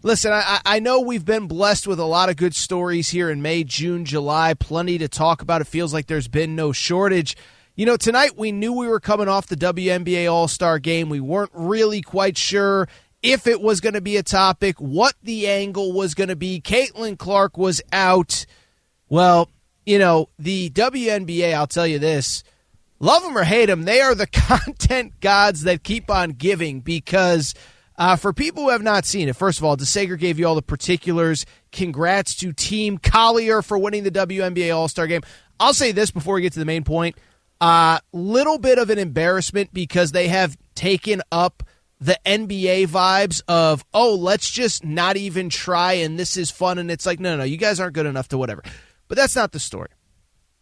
Listen, I know we've been blessed with a lot of good stories here in May, June, July, plenty to talk about. It feels like there's been no shortage. You know, tonight we knew we were coming off the WNBA All-Star Game. We weren't really quite sure if it was going to be a topic, what the angle was going to be. Caitlin Clark was out. Well, you know, the WNBA, I'll tell you this, love them or hate them, they are the content gods that keep on giving because for people who have not seen it, first of all, DeSager gave you all the particulars. Congrats to Team Collier for winning the WNBA All-Star Game. I'll say this before we get to the main point. Little bit of an embarrassment because they have taken up the NBA vibes of, oh, let's just not even try and this is fun. And it's like, no, you guys aren't good enough to whatever. But that's not the story.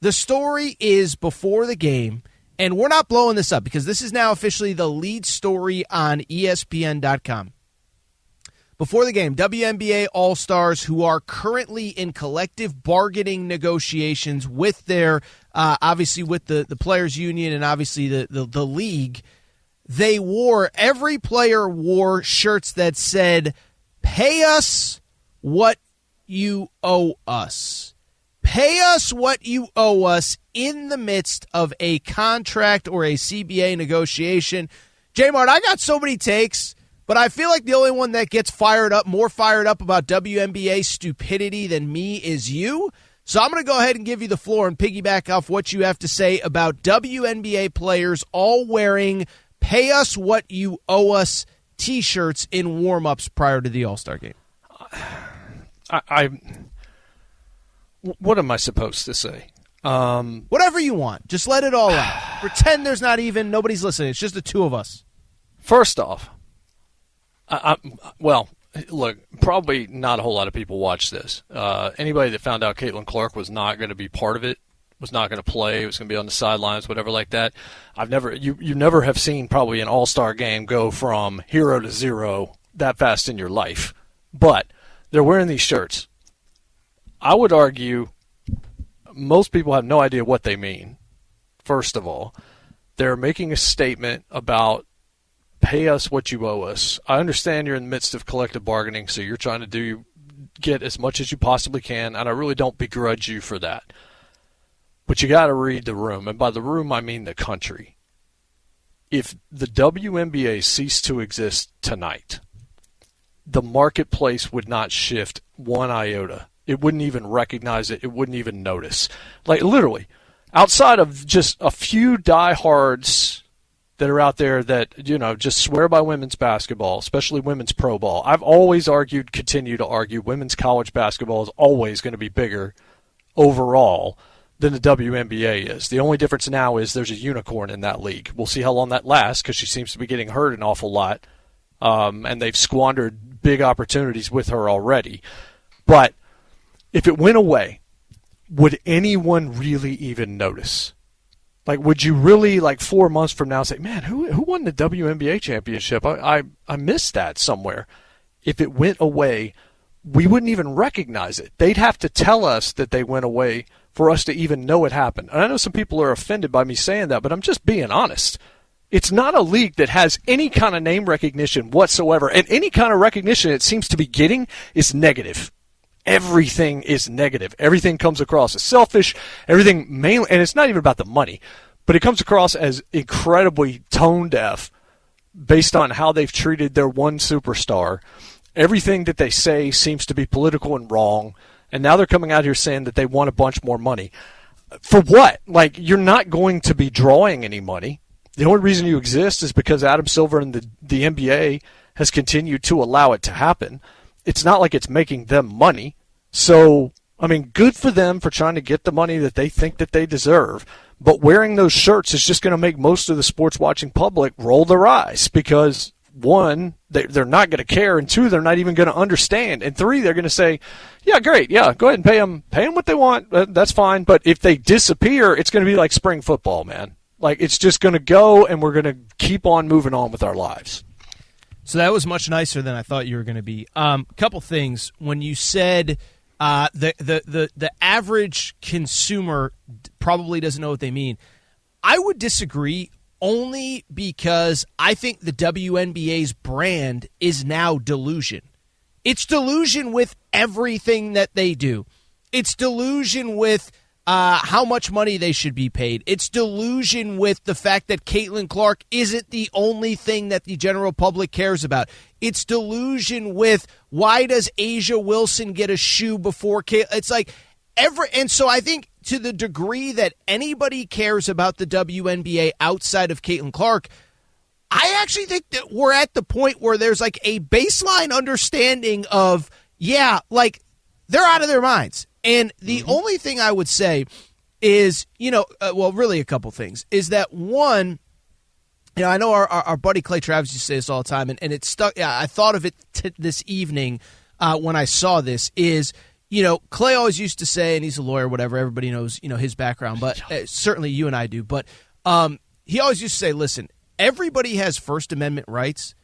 The story is before the game, and we're not blowing this up because this is now officially the lead story on ESPN.com. Before the game, WNBA All-Stars who are currently in collective bargaining negotiations with their, obviously with the players union and obviously the league, every player wore shirts that said, pay us what you owe us. Pay us what you owe us in the midst of a contract or a CBA negotiation. J-Mart, I got so many takes, but I feel like the only one that gets more fired up about WNBA stupidity than me is you. So I'm going to go ahead and give you the floor and piggyback off what you have to say about WNBA players all wearing pay us what you owe us T-shirts in warm-ups prior to the All-Star Game. What am I supposed to say? Whatever you want. Just let it all out. Pretend there's nobody's listening. It's just the two of us. First off, well, look, probably not a whole lot of people watch this. Anybody that found out Caitlin Clark was not going to be part of it, was not going to play, was going to be on the sidelines, whatever like that. You never have seen probably an All-Star game go from hero to zero that fast in your life. But they're wearing these shirts. I would argue most people have no idea what they mean, first of all. They're making a statement about pay us what you owe us. I understand you're in the midst of collective bargaining, so you're trying to get as much as you possibly can, and I really don't begrudge you for that. But you got to read the room, and by the room I mean the country. If the WNBA ceased to exist tonight, the marketplace would not shift one iota. It wouldn't even recognize it. It wouldn't even notice. Like, literally, outside of just a few diehards that are out there that, just swear by women's basketball, especially women's pro ball. I've always argued, continue to argue, women's college basketball is always going to be bigger overall than the WNBA is. The only difference now is there's a unicorn in that league. We'll see how long that lasts because she seems to be getting hurt an awful lot, and they've squandered big opportunities with her already. But if it went away, would anyone really even notice? Like, would you really, 4 months from now, say, man, who won the WNBA championship? I missed that somewhere. If it went away, we wouldn't even recognize it. They'd have to tell us that they went away for us to even know it happened. And I know some people are offended by me saying that, but I'm just being honest. It's not a league that has any kind of name recognition whatsoever, and any kind of recognition it seems to be getting is negative. Everything is negative. Everything comes across as selfish. Everything mainly, and it's not even about the money, but it comes across as incredibly tone deaf based on how they've treated their one superstar. Everything that they say seems to be political and wrong, and now they're coming out here saying that they want a bunch more money. For what? You're not going to be drawing any money. The only reason you exist is because Adam Silver and the NBA has continued to allow it to happen. It's not like it's making them money. So, good for them for trying to get the money that they think that they deserve. But wearing those shirts is just going to make most of the sports-watching public roll their eyes because, one, they're not going to care, and two, they're not even going to understand, and three, they're going to say, yeah, great, yeah, go ahead and pay them what they want. That's fine. But if they disappear, it's going to be like spring football, man. It's just going to go, and we're going to keep on moving on with our lives. So that was much nicer than I thought you were going to be. Couple things. When you said the average consumer probably doesn't know what they mean, I would disagree only because I think the WNBA's brand is now Delusion. It's delusion with everything that they do. It's delusion with how much money they should be paid. It's delusion with the fact that Caitlin Clark isn't the only thing that the general public cares about. It's delusion with why does Asia Wilson get a shoe before Caitlin? It's like and so I think to the degree that anybody cares about the WNBA outside of Caitlin Clark, I actually think that we're at the point where there's like a baseline understanding of, yeah, like they're out of their minds. And the only thing I would say is, really a couple things, is that one, I know our buddy Clay Travis used to say this all the time, and it stuck. I thought of it this evening when I saw this is, Clay always used to say, and he's a lawyer, whatever, everybody knows, his background, but certainly you and I do, but he always used to say, listen, everybody has First Amendment rights,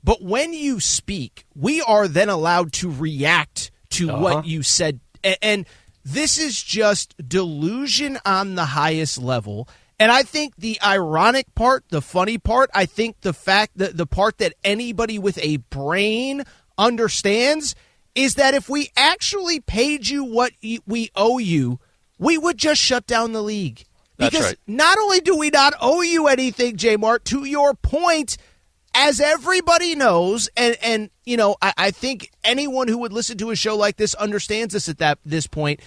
but when you speak, we are then allowed to react to what you said. And this is just delusion on the highest level. And I think the ironic part, the funny part, I think the fact that the part that anybody with a brain understands is that if we actually paid you what we owe you, we would just shut down the league. Because That's right. Not only do we not owe you anything, J. Mart, to your point, as everybody knows, and I think anyone who would listen to a show like this understands this at this point,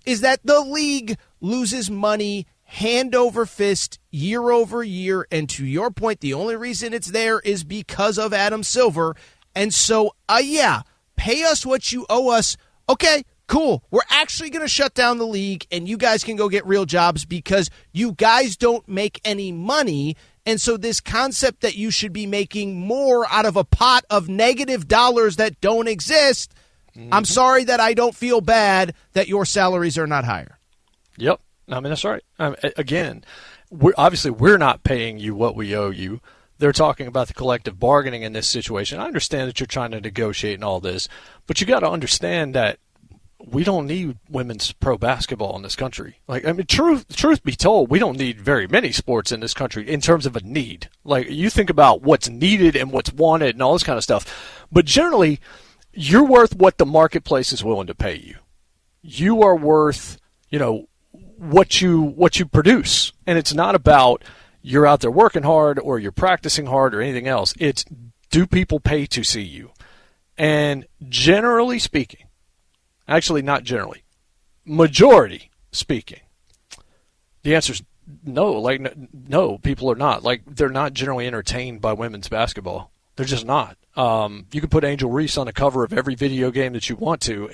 is that the league loses money hand over fist year over year. And to your point, the only reason it's there is because of Adam Silver. And so, pay us what you owe us. Okay, cool. We're actually going to shut down the league, and you guys can go get real jobs because you guys don't make any money. And so this concept that you should be making more out of a pot of negative dollars that don't exist, I'm sorry that I don't feel bad that your salaries are not higher. Yep. I mean, that's right. Again, we're not paying you what we owe you. They're talking about the collective bargaining in this situation. I understand that you're trying to negotiate and all this, but you got to understand that we don't need women's pro basketball in this country. Like, I mean, truth be told, we don't need very many sports in this country in terms of a need. Like, you think about what's needed and what's wanted and all this kind of stuff. But generally, you're worth what the marketplace is willing to pay you. You are worth, what you produce. And it's not about you're out there working hard or you're practicing hard or anything else. It's, do people pay to see you? And generally speaking, actually, not generally, majority speaking, the answer is no. Like, no, people are not. Like, they're not generally entertained by women's basketball. They're just not. You can put Angel Reese on the cover of every video game that you want to.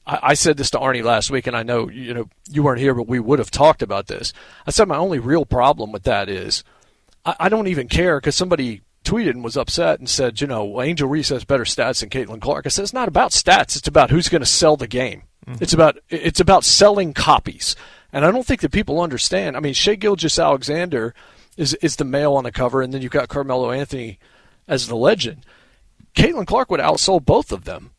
I said this to Arnie last week, and I know you weren't here, but we would have talked about this. I said my only real problem with that is I don't even care because somebody tweeted and was upset and said, Angel Reese has better stats than Caitlin Clark. I said, it's not about stats. It's about who's going to sell the game. Mm-hmm. It's about selling copies. And I don't think that people understand. I mean, Shai Gilgeous-Alexander is the male on the cover, and then you've got Carmelo Anthony as the legend. Caitlin Clark would have outsold both of them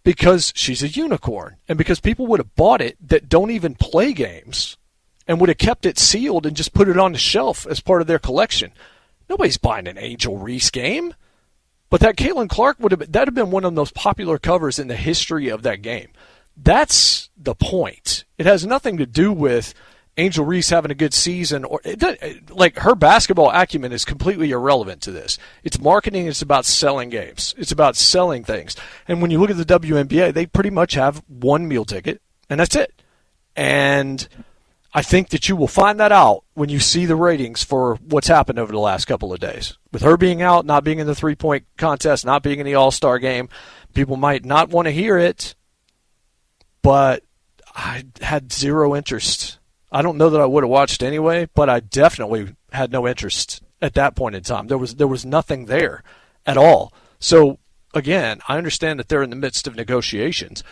because she's a unicorn and because people would have bought it that don't even play games and would have kept it sealed and just put it on the shelf as part of their collection. Nobody's buying an Angel Reese game. But that Caitlin Clark would have been one of the most popular covers in the history of that game. That's the point. It has nothing to do with Angel Reese having a good season, or like her basketball acumen is completely irrelevant to this. It's marketing. It's about selling games. It's about selling things. And when you look at the WNBA, they pretty much have one meal ticket, and that's it. And I think that you will find that out when you see the ratings for what's happened over the last couple of days. With her being out, not being in the three-point contest, not being in the All-Star game, people might not want to hear it, but I had zero interest. I don't know that I would have watched anyway, but I definitely had no interest at that point in time. There was nothing there at all. So, again, I understand that they're in the midst of negotiations,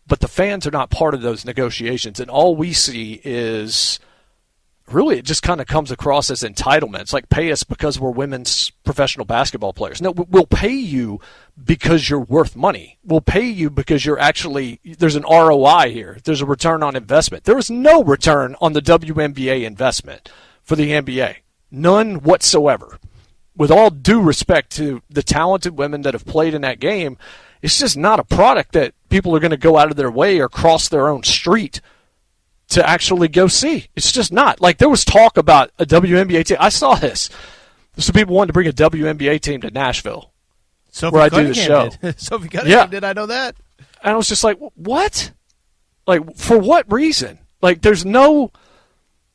but the fans are not part of those negotiations, and all we see is really it just kind of comes across as entitlement. It's like, pay us because we're women's professional basketball players. No, we'll pay you because you're worth money. We'll pay you because you're actually, there's an ROI here. There's a return on investment. There is no return on the WNBA investment for the NBA. None whatsoever. With all due respect to the talented women that have played in that game, It's just not a product that people are going to go out of their way or cross their own street to actually go see. It's just not. Like, there was talk about a WNBA team. I saw this. Some people wanted to bring a WNBA team to Nashville, where I do the show. Sophie Cunningham did. I know that. And I was just like, what? Like, for what reason? Like, there's no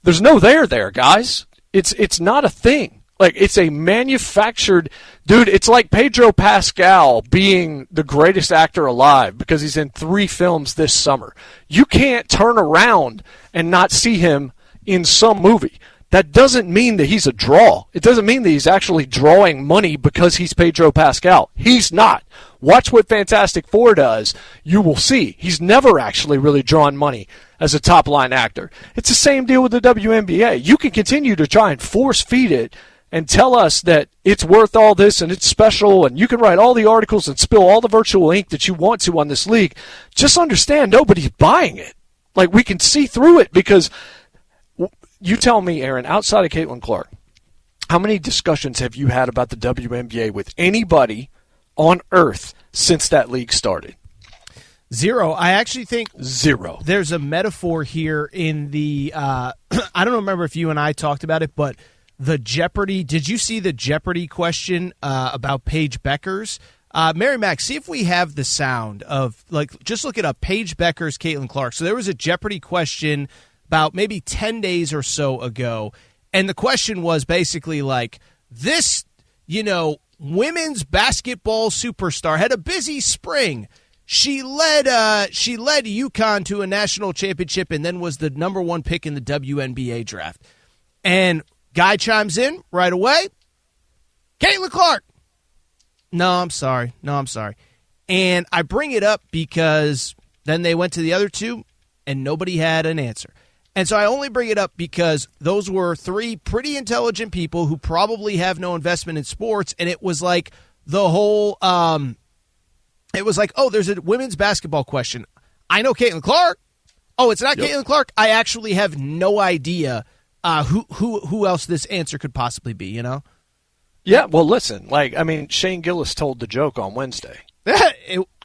there, guys. It's not a thing. Like, it's a manufactured dude. It's like Pedro Pascal being the greatest actor alive because he's in 3 films this summer. You can't turn around and not see him in some movie. That doesn't mean that he's a draw. It doesn't mean that he's actually drawing money because he's Pedro Pascal. He's not. Watch what Fantastic Four does. You will see. He's never actually really drawn money as a top-line actor. It's the same deal with the WNBA. You can continue to try and force-feed it and tell us that it's worth all this and it's special and you can write all the articles and spill all the virtual ink that you want to on this league. Just understand nobody's buying it. Like, we can see through it because you tell me, Aaron, outside of Caitlin Clark, how many discussions have you had about the WNBA with anybody on earth since that league started? 0. I actually think 0. There's a metaphor here in the I don't remember if you and I talked about it, but the Jeopardy. Did you see the Jeopardy question about Paige Beckers? Mary Mac, see if we have the sound of, like, just look it up, Paige Beckers, Caitlin Clark. So there was a Jeopardy question about maybe 10 days or so ago, and the question was basically like, this, women's basketball superstar had a busy spring. She led UConn to a national championship and then was the number 1 pick in the WNBA draft. And guy chimes in right away, Caitlin Clark. No, I'm sorry. And I bring it up because then they went to the other 2 and nobody had an answer. And so I only bring it up because those were 3 pretty intelligent people who probably have no investment in sports, and it was like the whole it was like, oh, there's a women's basketball question. I know Caitlin Clark. Oh, it's not Caitlin Clark. I actually have no idea who else this answer could possibly be, Yeah, well, listen, Shane Gillis told the joke on Wednesday.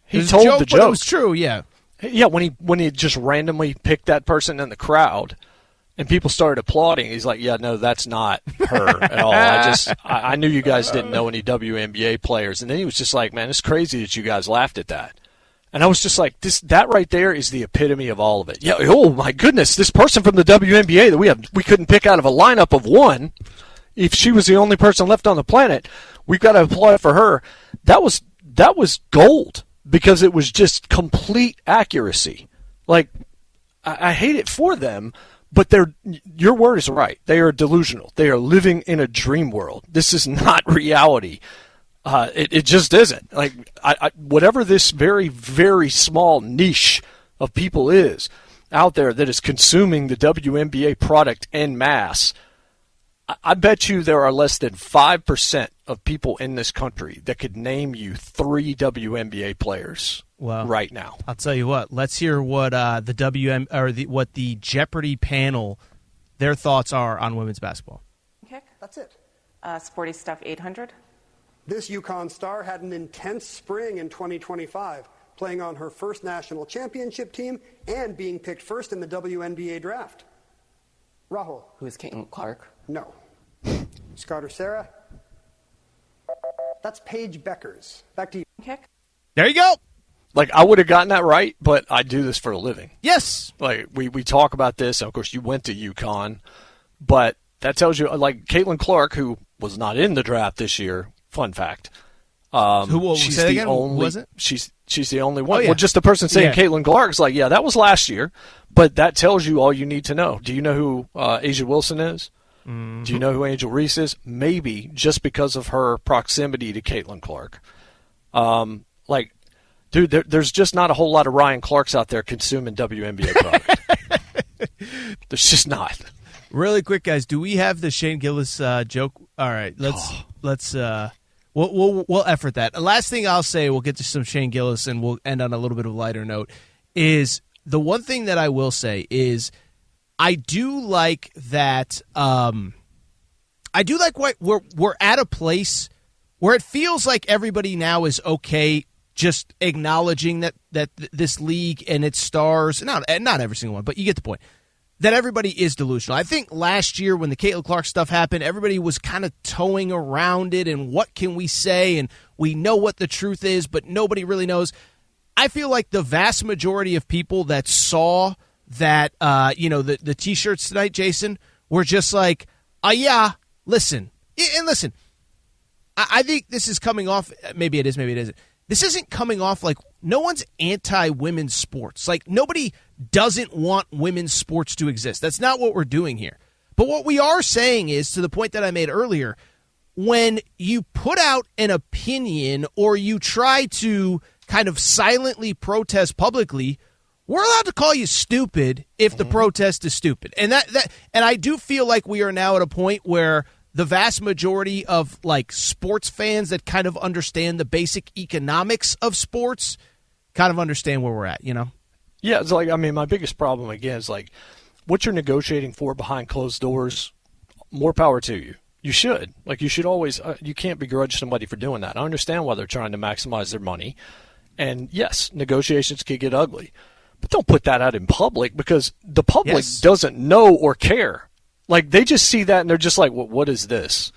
He told the joke. But it was true, yeah. Yeah, when he just randomly picked that person in the crowd and people started applauding, he's like, yeah, no, that's not her at all. I knew you guys didn't know any WNBA players. And then he was just like, man, it's crazy that you guys laughed at that. And I was just like, that right there is the epitome of all of it. Yeah, oh my goodness, this person from the WNBA that we couldn't pick out of a lineup of 1, if she was the only person left on the planet, we've got to applaud for her. That was gold. Because it was just complete accuracy. Like, I hate it for them, but your word is right. They are delusional. They are living in a dream world. This is not reality. It just isn't. Like, whatever this very, very small niche of people is out there that is consuming the WNBA product en masse, I bet you there are less than 5% of people in this country that could name you 3 WNBA players right now. I'll tell you what. Let's hear what what the Jeopardy panel, their thoughts are on women's basketball. Kick. That's it. Sporty Stuff 800. This UConn star had an intense spring in 2025, playing on her first national championship team and being picked first in the WNBA draft. Rahul. Who is Caitlin Clark? No. Scott or Sarah? That's Paige Beckers. Back to you. Kick. There you go. Like, I would have gotten that right, but I do this for a living. Yes. Like, we talk about this. Of course, you went to UConn, but that tells you, like, Caitlin Clark, who was not in the draft this year, fun fact. She's the only, was it? She's the only one. Oh, yeah. Well, just the person saying Caitlin Clark's like, yeah, that was last year, but that tells you all you need to know. Do you know who Asia Wilson is? Mm-hmm. Do you know who Angel Reese is? Maybe just because of her proximity to Caitlin Clark. Dude, there's just not a whole lot of Ryan Clarks out there consuming WNBA product. There's just not. Really quick, guys, do we have the Shane Gillis joke? All right, let's we'll effort that. The last thing I'll say, we'll get to some Shane Gillis, and we'll end on a little bit of a lighter note. Is the one thing that I will say is, I do like that. I do like what we're at a place where it feels like everybody now is okay just acknowledging that this league and its stars, not every single one, but you get the point, that everybody is delusional. I think last year when the Caitlin Clark stuff happened, everybody was kind of towing around it and what can we say, and we know what the truth is, but nobody really knows. I feel like the vast majority of people that saw that, the T-shirts tonight, Jason, were just like, yeah, listen. And listen, I think this is coming off, maybe it is, maybe it isn't. This isn't coming off like no one's anti-women's sports. Like nobody doesn't want women's sports to exist. That's not what we're doing here. But what we are saying is, to the point that I made earlier, when you put out an opinion or you try to kind of silently protest publicly, we're allowed to call you stupid if the protest is stupid. And and I do feel like we are now at a point where the vast majority of like sports fans that kind of understand the basic economics of sports kind of understand where we're at, you know? Yeah, it's like, I mean, my biggest problem, again, is like what you're negotiating for behind closed doors, more power to you. You should. Like, you should always, you can't begrudge somebody for doing that. I understand why they're trying to maximize their money. And yes, negotiations can get ugly. But don't put that out in public because the public doesn't know or care. Like, they just see that and they're just like, well, what is this?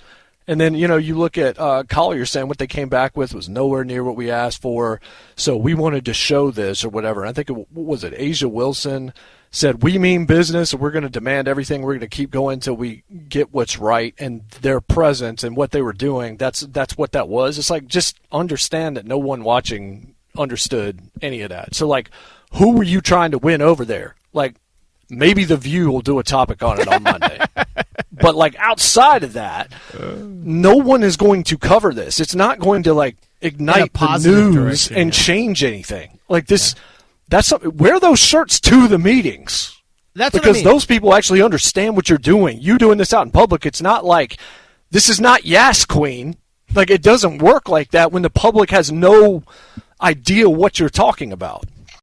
And then, you look at Collier saying what they came back with was nowhere near what we asked for, so we wanted to show this or whatever. And I think, what was it, Asia Wilson said, we mean business and we're going to demand everything. We're going to keep going until we get what's right. And their presence and what they were doing, that's what that was. It's like, just understand that no one watching understood any of that. So, like, who were you trying to win over there? Like, maybe The View will do a topic on it on Monday. But, like, outside of that, no one is going to cover this. It's not going to, like, ignite the news and change anything. Like, this, that's something. Wear those shirts to the meetings. That's because what I mean. Those people actually understand what you're doing. You doing this out in public, it's not like, this is not Yas Queen. Like, it doesn't work like that when the public has no idea what you're talking about.